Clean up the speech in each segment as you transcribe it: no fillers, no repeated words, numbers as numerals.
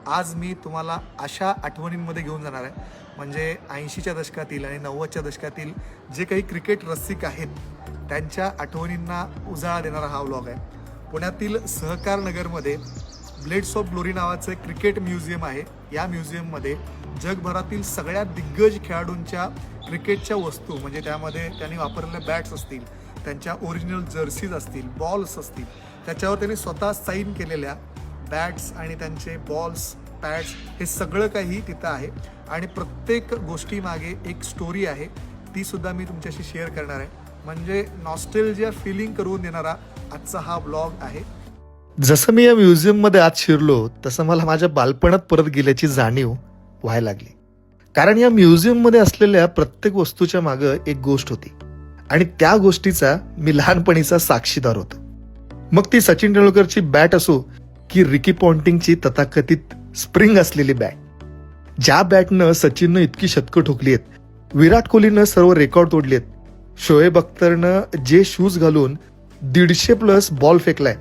आज मी तुम्हाला अशा आठवणींमध्ये घेऊन जाणार आहे, म्हणजे 80च्या दशकातील आणि 90च्या दशकातील जे काही क्रिकेट रसिक आहेत त्यांच्या आठवणींना उजाळा देणारा हा व्लॉग आहे. पुण्यातील सहकार नगरमध्ये ब्लेड्स ऑफ ग्लोरी नावाचं क्रिकेट म्युझियम आहे. या म्युझियममध्ये जगभरातील सगळ्या दिग्गज खेळाडूंच्या क्रिकेटच्या वस्तू, म्हणजे त्यामध्ये त्यांनी वापरलेल्या बॅट्स असतील, त्यांच्या ओरिजिनल जर्सीज असतील, बॉल्स असतील, त्याच्यावर त्यांनी स्वतः साईन केलेल्या बॅट्स आणि त्यांचे बॉल्स, पॅड्स, हे सगळं काही तिथं आहे. आणि प्रत्येक गोष्टीमागे एक स्टोरी आहे, ती सुद्धा मी तुमच्याशी शेअर करणार आहे. म्हणजे नॉस्टॅल्जिया फीलिंग करून देणारा आजचा हा ब्लॉग आहे. जसं मी या म्युझियममध्ये आत शिरलो तसं मला माझ्या बालपणात परत गेल्याची जाणीव व्हायला लागली. कारण या म्युझियममध्ये असलेल्या प्रत्येक वस्तूच्या मागं एक गोष्ट होती आणि त्या गोष्टीचा मी लहानपणीचा साक्षीदार होतो. मग ती सचिन तेंडुलकरची बॅट असो की रिकी पॉन्टिंगची तथाकथित स्प्रिंग असलेली बॅट. ज्या बॅटनं सचिननं इतकी शतकं ठोकली आहेत, विराट कोहलीनं सर्व रेकॉर्ड तोडलेत, शोएब अख्तरनं जे शूज घालून 150+ बॉल फेकलाय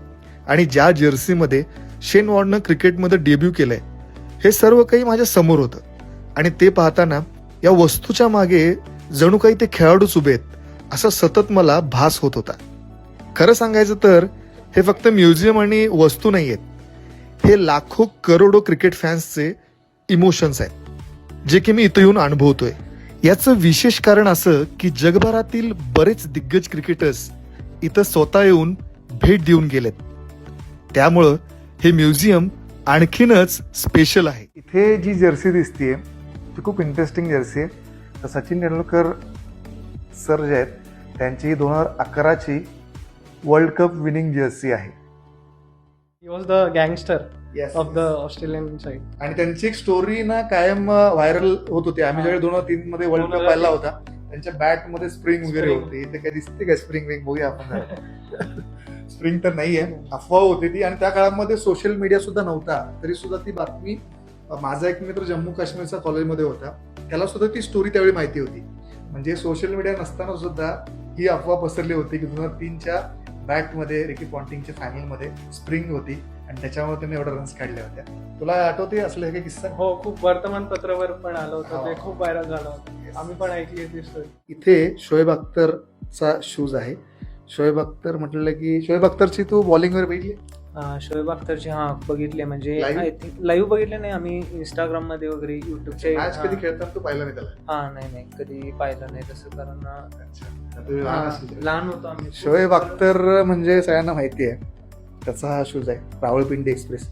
आणि ज्या जर्सीमध्ये शेन वॉर्ननं क्रिकेटमध्ये डेब्यू केलंय, हे सर्व काही माझ्या समोर होतं. आणि ते पाहताना या वस्तूच्या मागे जणू काही ते खेळाडूच उभे आहेत असं सतत मला भास होत होता. खरं सांगायचं तर हे फक्त म्युझियम आणि वस्तू नाही आहेत, हे लाखो करोडो क्रिकेट फॅन्सचे इमोशन्स आहेत, जे की मी इथं येऊन अनुभवतोय. याचं विशेष कारण असं की जगभरातील बरेच दिग्गज क्रिकेटर्स इथं स्वतः येऊन भेट देऊन गेलेत. त्यामुळं हे म्युझियम आणखीनच स्पेशल आहे. इथे जी जर्सी दिसतीये ती खूप इंटरेस्टिंग जर्सी आहे. तर सचिन तेंडुलकर सर जे आहेत त्यांची 2011ची वर्ल्ड कप विनिंग जर्सी आहे. He was the gangster Yes, of yes. the Australian side. आणि त्यांची एक स्टोरी ना कायम व्हायरल होत होती. आम्ही ज्यावेळी 2003 मध्ये वर्ल्ड कप 2003 पाहिला होता, त्यांच्या बॅट मध्ये स्प्रिंग वगैरे Spring. होती. इथे काय दिसते का स्प्रिंग विंग? बघूया आपण. स्प्रिंग तर नाहीये, अफवा होती ती. आणि त्या काळामध्ये सोशल मीडिया सुद्धा नव्हता, तरी सुद्धा ती बातमी, माझा एक मित्र जम्मू काश्मीरचा कॉलेजमध्ये होता, त्याला सुद्धा ती स्टोरी त्यावेळी माहिती होती. म्हणजे सोशल मीडिया नसताना सुद्धा ही अफवा पसरली होती की 2003च्या बॅटमध्ये रिकी पॉन्टिंगच्या फायनलमध्ये स्प्रिंग होती आणि त्याच्यामुळे त्यांनी एवढे रन्स काढले होते. तुला आठवते असलं हे काही किस्सा? हो, खूप वर्तमानपत्रावर पण आलं होतं, ते हा. खूप व्हायरल झालं होतं. आम्ही पण ऐकली ती स्टोरी. इथे शोएब अख्तरचा शूज आहे. शोएब अख्तर म्हटलं की शोएब अख्तरची तू बॉलिंगवर बघितली? शोएब अख्तरचे बघितले, म्हणजे Live? आय थिंक लाईव्ह बघितले नाही आम्ही, इंस्टाग्राम मध्ये वगैरे, युट्यूबचे. मॅच कधी खेळताना तू पाहिलं नाही त्याला? नाही कधी पाहिलं नाही तसं, कारण अच्छा, तू लहान असेल. लहान होतो आम्ही. शोएब अख्तर म्हणजे सगळ्यांना माहिती आहे, त्याचा हा शूज आहे रावळपिंडी एक्सप्रेस.